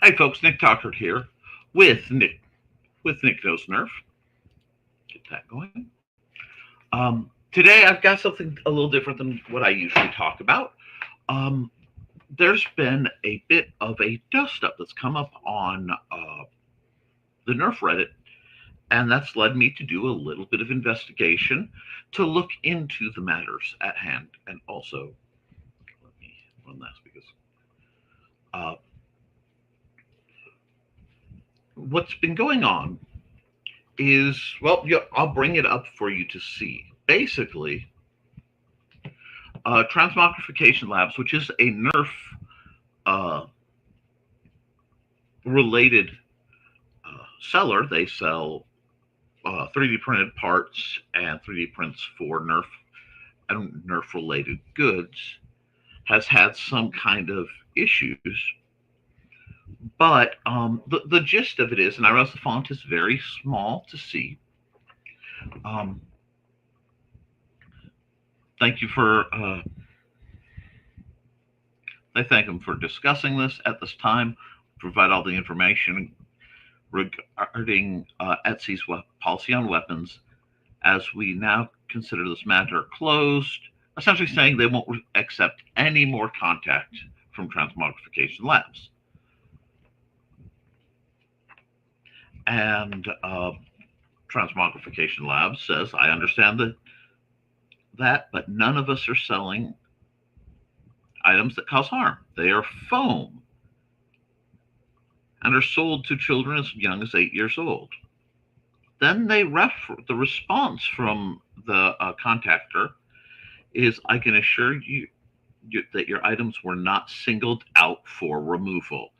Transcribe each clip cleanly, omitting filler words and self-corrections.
Hey folks, Nick Talkert here with Nick Knows Nerf. Get that going. Today I've got something a little different than what I usually talk about. Um, there's been a bit of a dust up that's come up on the Nerf Reddit, and that's led me to do a little bit of investigation to look into the matters at hand, and also let me run this because uh, what's been going on is, well, yeah, I'll bring it up for you to see. Basically, Transmogrification Labs, which is a Nerf uh, related seller, they sell 3D printed parts and 3D prints for Nerf and Nerf related goods, has had some kind of issues. But the gist of it is, and I realize the font is very small to see. Um, thank you for I thank him for discussing this at this time, provide all the information regarding Etsy's policy on weapons, as we now consider this matter closed, essentially saying they won't accept any more contact from Transmogrification Labs. And Transmogrification Labs says, I understand that, but none of us are selling items that cause harm. They are foam and are sold to children as young as 8 years old. Then the response from the contactor is, I can assure you that your items were not singled out for removal.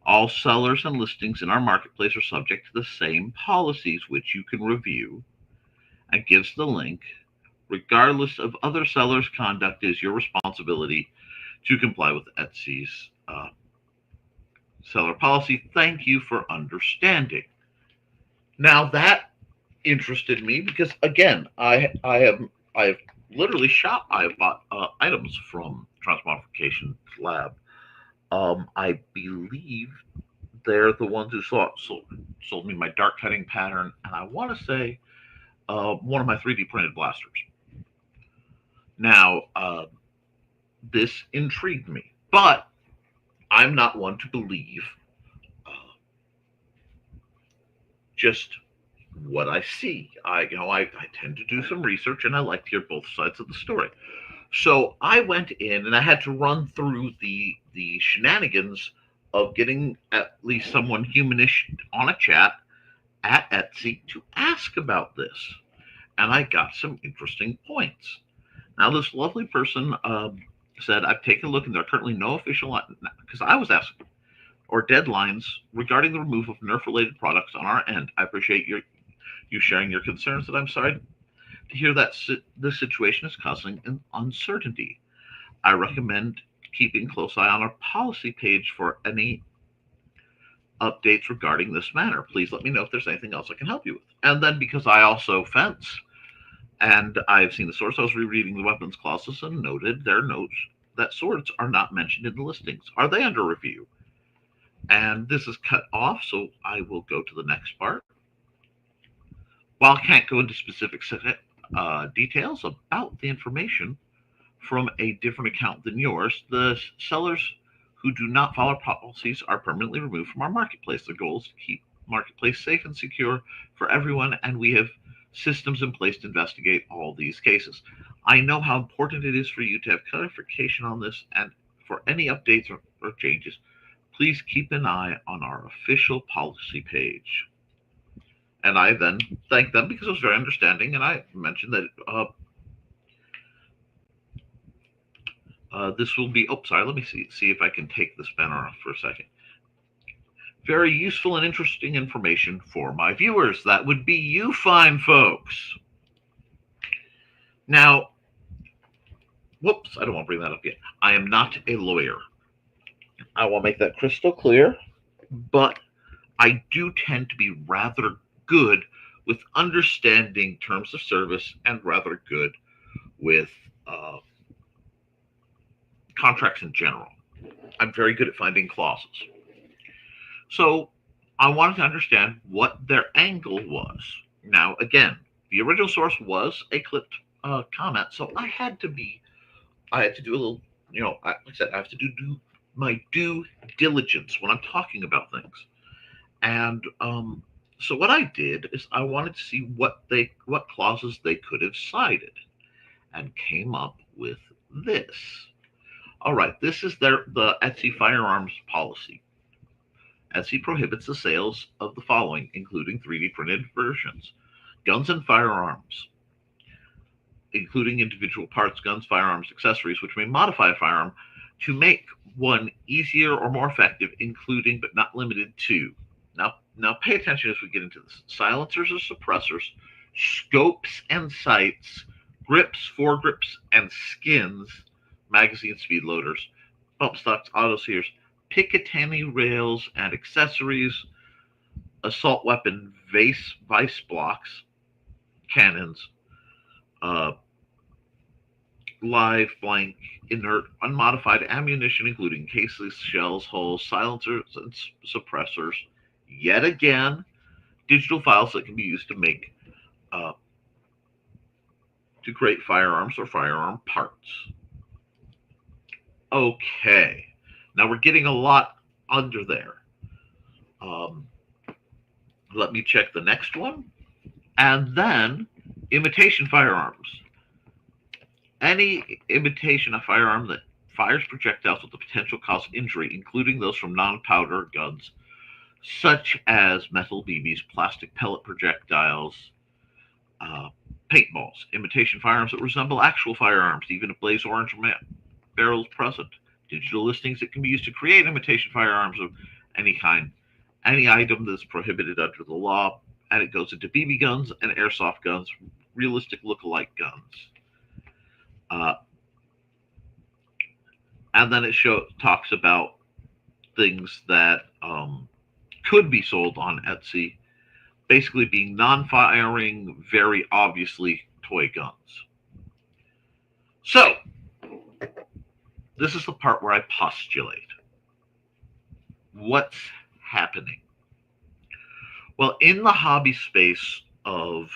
All sellers and listings in our marketplace are subject to the same policies, which you can review, and gives the link. Regardless of other sellers' conduct, it is your responsibility to comply with Etsy's seller policy. Thank you for understanding. Now that interested me because again, I have literally I have bought items from Transmogrification Lab. I believe they're the ones who sold me my dark cutting pattern, and I want to say one of my 3D printed blasters. Now, this intrigued me, but I'm not one to believe uh, just what I see. I tend to do some research, and I like to hear both sides of the story. So I went in and I had to run through the shenanigans of getting at least someone humanish on a chat at Etsy to ask about this, and I got some interesting points. Now, this lovely person said, I've taken a look and there are currently no official, because I was asking, or deadlines regarding the removal of Nerf related products on our end. I appreciate you sharing your concerns, and I'm sorry to hear that this situation is causing an uncertainty. I recommend keeping close eye on our policy page for any updates regarding this matter. Please let me know if there's anything else I can help you with. And then, because I also fence, and I've seen the source, I was rereading the weapons clauses and noted their notes that swords are not mentioned in the listings. Are they under review? And this is cut off, so I will go to the next part. While I can't go into specific details about the information from a different account than yours, the sellers who do not follow policies are permanently removed from our marketplace. The goal is to keep marketplace safe and secure for everyone, and we have systems in place to investigate all these cases. I know how important it is for you to have clarification on this, and for any updates or changes, please keep an eye on our official policy page. And I then thanked them because it was very understanding, and I mentioned that this will be. Oh, sorry. Let me see if I can take this banner off for a second. Very useful and interesting information for my viewers. That would be you, fine folks. Now, whoops, I don't want to bring that up yet. I am not a lawyer. I will make that crystal clear, but I do tend to be rather good with understanding terms of service and rather good with contracts in general. I'm very good at finding clauses. So I wanted to understand what their angle was. Now, again, the original source was a clipped comment, so I had to do a little, like I said, I have to do my due diligence when I'm talking about things. And so what I did is I wanted to see what clauses they could have cited, and came up with this. All right, this is the Etsy firearms policy. Etsy prohibits the sales of the following, including 3D printed versions: guns and firearms, including individual parts, guns, firearms, accessories, which may modify a firearm to make one easier or more effective, including but not limited to. Now pay attention as we get into this. Silencers or suppressors, scopes and sights, grips, foregrips, and skins, magazine speed loaders, bump stocks, auto sears, Picatinny rails and accessories, assault weapon vice blocks, cannons, uh, live, blank, inert, unmodified ammunition, including cases, shells, hulls, silencers, and suppressors. Yet again, digital files that can be used uh, to create firearms or firearm parts. Okay, now we're getting a lot under there. Um, Let me check the next one, and then imitation firearms. Any imitation of firearm that fires projectiles with the potential cause injury, including those from non-powder guns, such as metal BBs, plastic pellet projectiles, uh, paintballs, imitation firearms that resemble actual firearms, even if blaze orange barrels present, digital listings that can be used to create imitation firearms of any kind, any item that's prohibited under the law, and it goes into BB guns and airsoft guns, realistic look-alike guns. Uh, and then talks about things that could be sold on Etsy, basically being non-firing, very obviously toy guns. So this is the part where I postulate what's happening. Well, in the hobby space of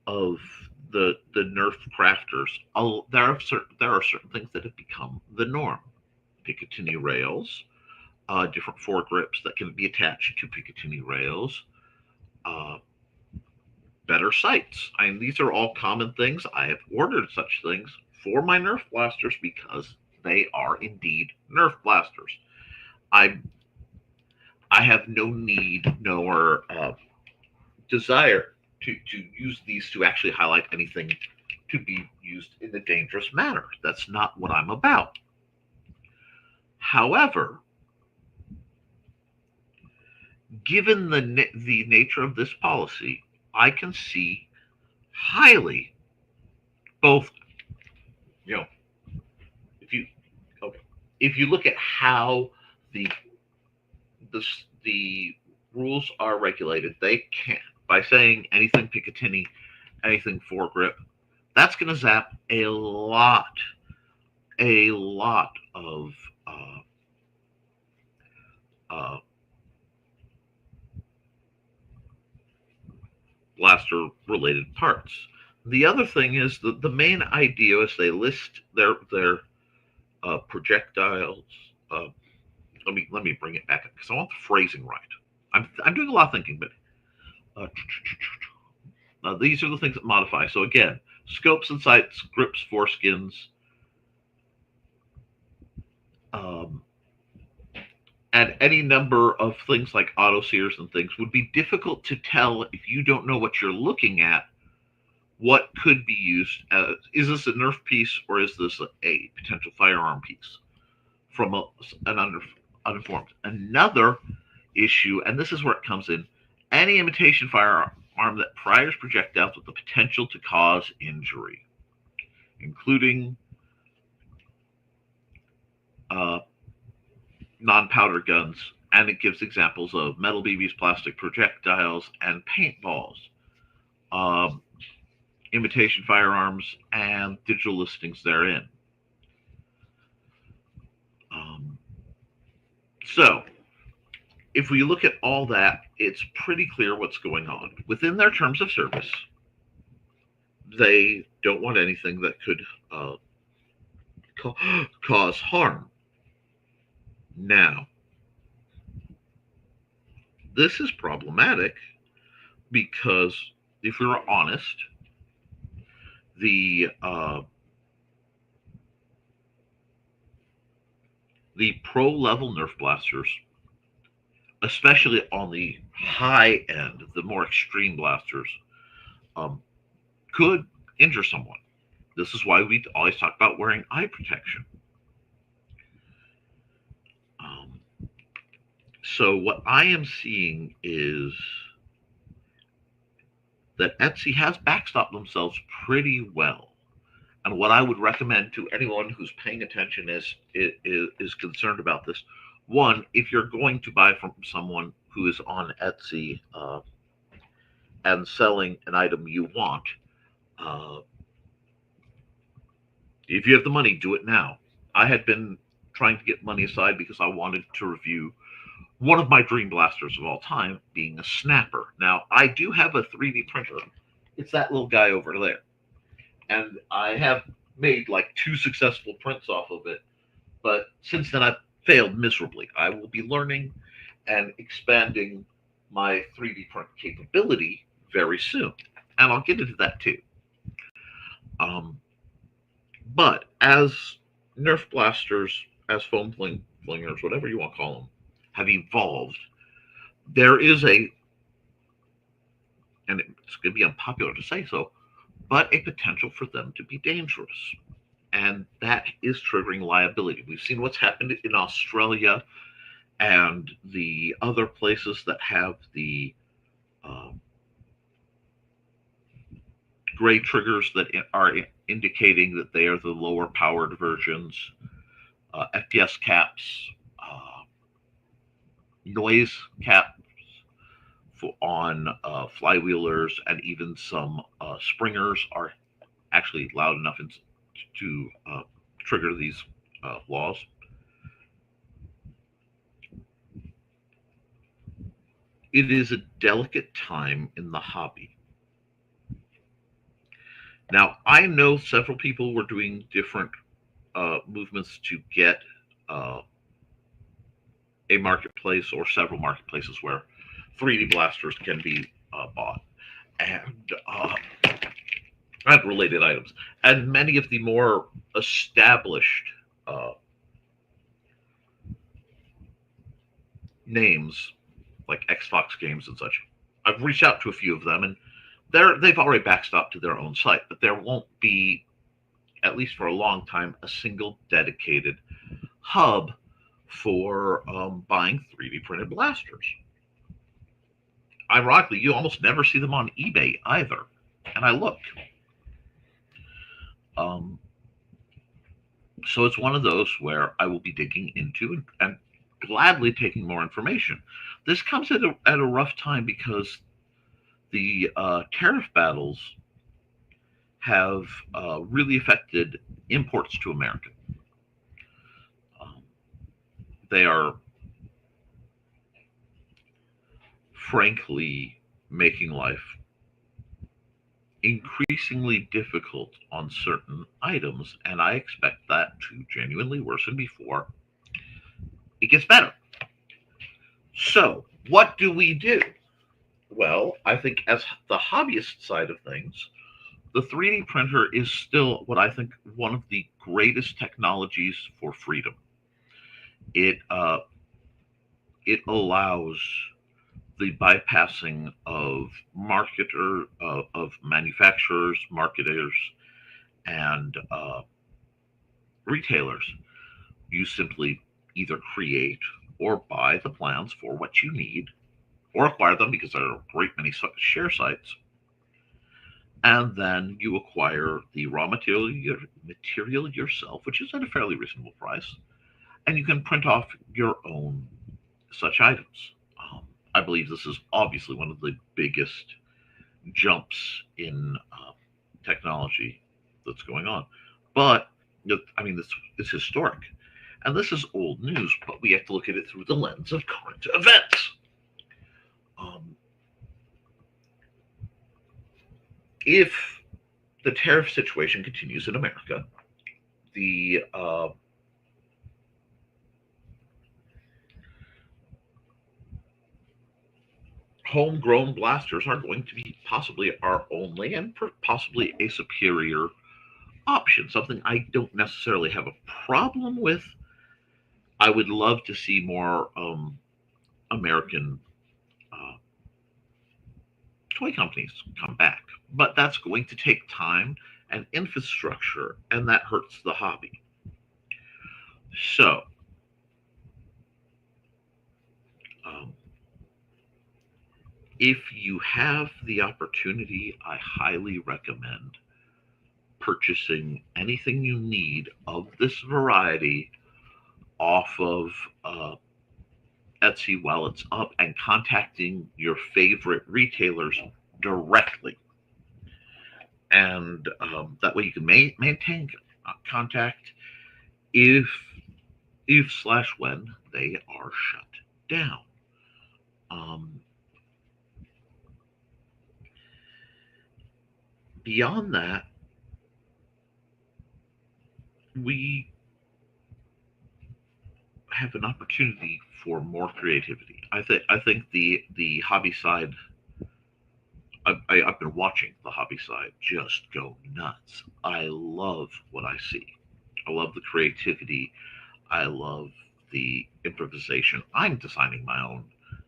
the Nerf crafters, there are certain things that have become the norm. Picatinny rails, different foregrips that can be attached to Picatinny rails, uh, better sights. I mean, these are all common things. I have ordered such things for my Nerf blasters because they are indeed Nerf blasters. I I have no need nor desire to use these to actually highlight anything to be used in a dangerous manner. That's not what I'm about. However, given the nature of this policy, I can see highly both. You know, if you okay, if you look at how the the rules are regulated, they can't by saying anything Picatinny, anything foregrip. That's going to zap a lot of uh, uh, blaster related parts. The other thing is that the main idea is they list their projectiles. Uh, let me bring it back because I want the phrasing right. I'm doing a lot of thinking, but these are the things that modify. So again, scopes and sights, grips, foreskins, um, and any number of things like auto sears and things would be difficult to tell if you don't know what you're looking at. What could be used? Is this a Nerf piece or is this a potential firearm piece from an uninformed? Another issue, and this is where it comes in: any imitation firearm that fires projectiles with the potential to cause injury, including uh, non-powder guns, and it gives examples of metal BBs, plastic projectiles, and paintballs, um, imitation firearms, and digital listings therein. Um, So, if we look at all that, it's pretty clear what's going on. Within their terms of service, they don't want anything that could uh, cause harm. Now, this is problematic because if we were honest, the uh, the pro level Nerf blasters, especially on the high end, the more extreme blasters, um, could injure someone. This is why we always talk about wearing eye protection. Um, so what I am seeing is that Etsy has backstopped themselves pretty well. And what I would recommend to anyone who's paying attention is concerned about this. One, if you're going to buy from someone who is on Etsy and selling an item you want, uh, if you have the money, do it now. I had been trying to get money aside because I wanted to review one of my dream blasters of all time, being a snapper. Now, I do have a 3D printer. It's that little guy over there. And I have made like two successful prints off of it. But since then, I've failed miserably. I will be learning and expanding my 3D print capability very soon. And I'll get into that too. Um, but as Nerf blasters, as flingers, whatever you want to call them, have evolved, there is and it's going to be unpopular to say so, but a potential for them to be dangerous. And that is triggering liability. We've seen what's happened in Australia and the other places that have the uh, gray triggers that are indicating that they are the lower powered versions, FPS caps, noise caps on flywheelers, and even some springers are actually loud enough to trigger these laws. It is a delicate time in the hobby. Now, I know several people were doing different movements to get uh, a marketplace or several marketplaces where 3D blasters can be bought and related items. And many of the more established names, like Xbox games and such, I've reached out to a few of them, and they've already backstopped to their own site, but there won't be, at least for a long time, a single dedicated hub for buying 3D printed blasters. Ironically, you almost never see them on eBay either. And I look. Um, so it's one of those where I will be digging into and gladly taking more information. This comes at a rough time because the tariff battles have really affected imports to America. Um, they are frankly making life increasingly difficult on certain items, and I expect that to genuinely worsen before it gets better. So, what do we do? Well, I think as the hobbyist side of things, the 3D printer is still what I think one of the greatest technologies for freedom. It it allows the bypassing of of manufacturers, marketers, and retailers. You simply either create or buy the plans for what you need, or acquire them because there are a great many share sites, and then you acquire the raw material yourself, which is at a fairly reasonable price, and you can print off your own such items. I believe this is obviously one of the biggest jumps in technology that's going on. But I mean, it's historic, And this is old news, but we have to look at it through the lens of current events. Um, if the tariff situation continues in America, the homegrown blasters are going to be possibly our only and possibly a superior option. Something I don't necessarily have a problem with. I would love to see more American uh, toy companies come back, but that's going to take time and infrastructure, and that hurts the hobby. So, um, if you have the opportunity, I highly recommend purchasing anything you need of this variety off of uh, Etsy while it's up and contacting your favorite retailers directly. And that way you can maintain contact if slash when they are shut down. Um, Beyond that, we have an opportunity for more creativity. I think the hobby side. I've been watching the hobby side just go nuts. I love what I see. I love the creativity. I love the improvisation. I'm designing my own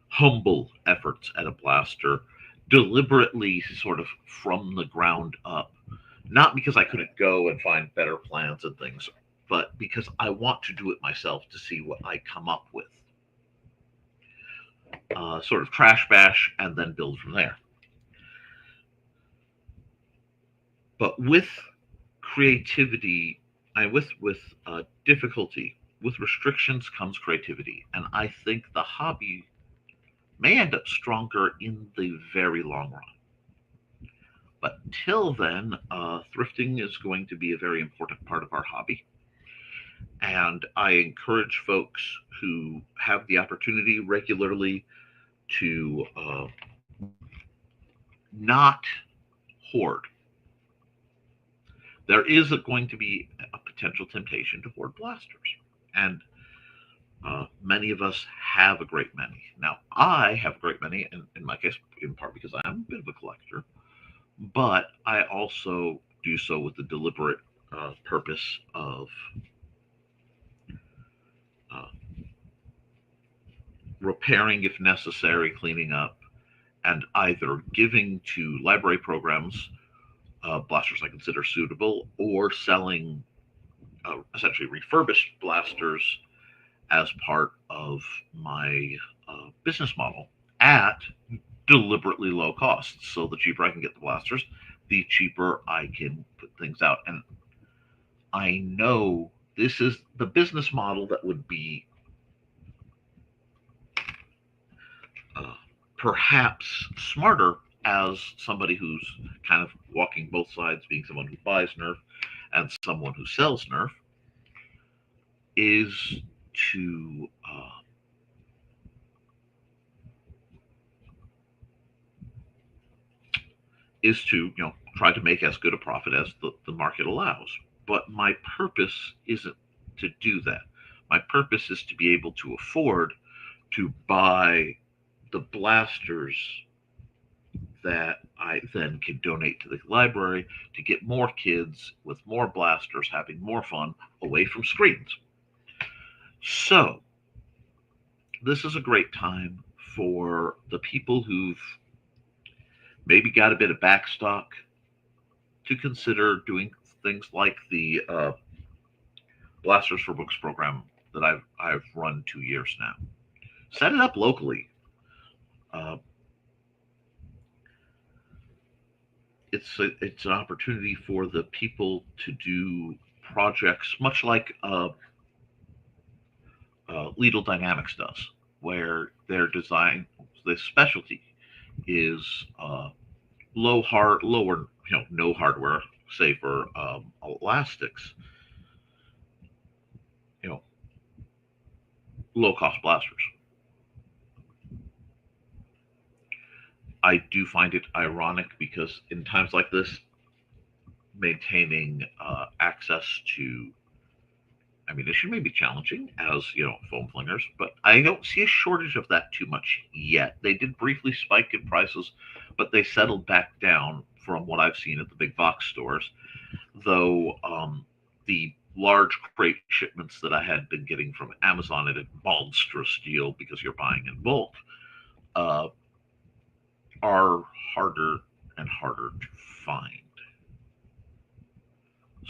humble efforts at a blaster, deliberately sort of from the ground up. Not because I couldn't go and find better plans and things, but because I want to do it myself to see what I come up with. Sort of trash bash and then build from there. But with creativity, with difficulty, with restrictions comes creativity, and I think the hobby may end up stronger in the very long run. But till then, thrifting is going to be a very important part of our hobby. And I encourage folks who have the opportunity regularly to not hoard. There is going to be a potential temptation to hoard blasters. And many of us have a great many. Now, I have a great many, in my case, in part because I am a bit of a collector, but I also do so with the deliberate purpose of uh, repairing if necessary, cleaning up, and either giving to library programs blasters I consider suitable, or selling essentially refurbished blasters as part of my business model at deliberately low costs. So the cheaper I can get the blasters, the cheaper I can put things out. And I know this is the business model that would be uh, perhaps smarter as somebody who's kind of walking both sides, being someone who buys Nerf and someone who sells Nerf, is to try to make as good a profit as the market allows. But my purpose isn't to do that. My purpose is to be able to afford to buy the blasters that I then can donate to the library to get more kids with more blasters having more fun away from screens. So, this is a great time for the people who've maybe got a bit of backstock to consider doing things like the Blasters for Books program that I've run 2 years now. Set it up locally. Uh, it's an opportunity for the people to do projects much like Lidl Dynamics does, where their design, the specialty is lower, no hardware, say for elastics, you know, low-cost blasters. I do find it ironic because in times like this, maintaining access to ammunition may be challenging, as foam flingers, but I don't see a shortage of that too much yet. They did briefly spike in prices, but they settled back down from what I've seen at the big box stores. Though the large crate shipments that I had been getting from Amazon at a monstrous deal because you're buying in bulk uh, are harder and harder to find.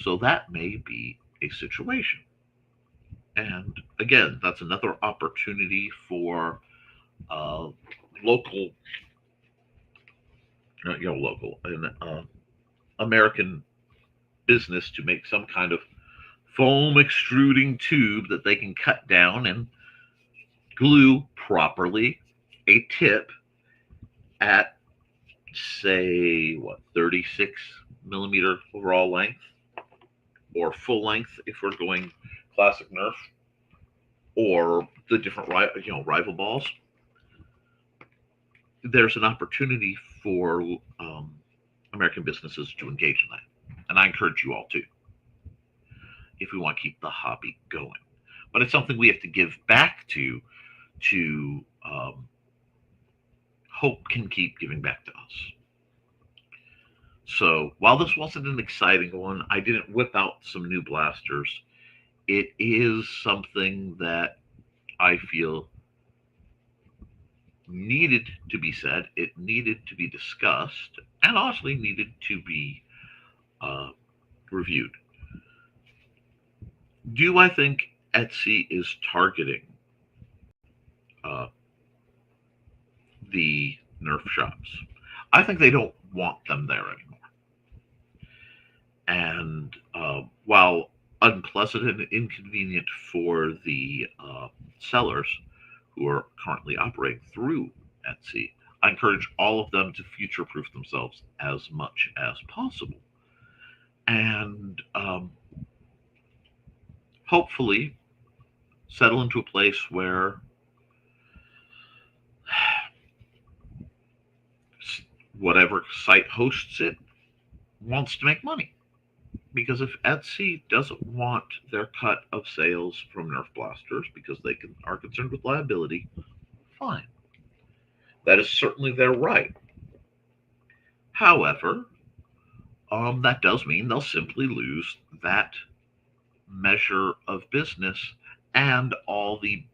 So that may be a situation. And again, that's another opportunity for uh, local, local and American business to make some kind of foam extruding tube that they can cut down and glue properly a tip at, say, 36 millimeter overall length, or full length if we're going classic Nerf, or the different rival balls. There's an opportunity for American businesses to engage in that, and I encourage you all to, if we want to keep the hobby going. But it's something we have to give back to hope can keep giving back to us. So while this wasn't an exciting one, I didn't whip out some new blasters. It is something that I feel needed to be said. It needed to be discussed, and honestly needed to be reviewed. Do I think Etsy is targeting uh, the Nerf shops? I think they don't want them there anymore. And while unpleasant and inconvenient for the sellers who are currently operating through Etsy, I encourage all of them to future proof themselves as much as possible. And hopefully settle into a place where whatever site hosts it wants to make money. Because if Etsy doesn't want their cut of sales from Nerf blasters because they are concerned with liability, fine. That is certainly their right. However, that does mean they'll simply lose that measure of business and all the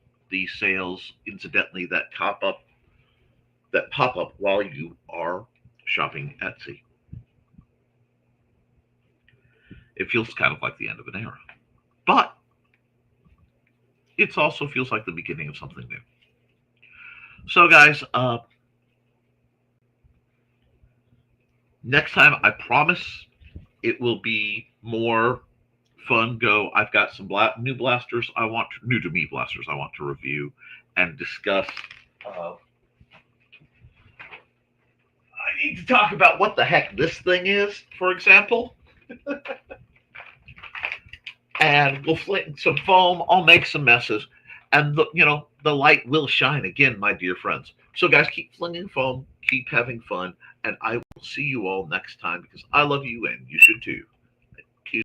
sales, incidentally, that pop up while you are shopping Etsy. It feels kind of like the end of an era, but it also feels like the beginning of something new. So, guys, next time I promise it will be more fun. I've got some new blasters new to me blasters I want to review and discuss. I need to talk about what the heck this thing is, for example. And we'll fling some foam. I'll make some messes, and the light will shine again, my dear friends. So, guys, keep flinging foam, keep having fun, and I will see you all next time because I love you and you should too.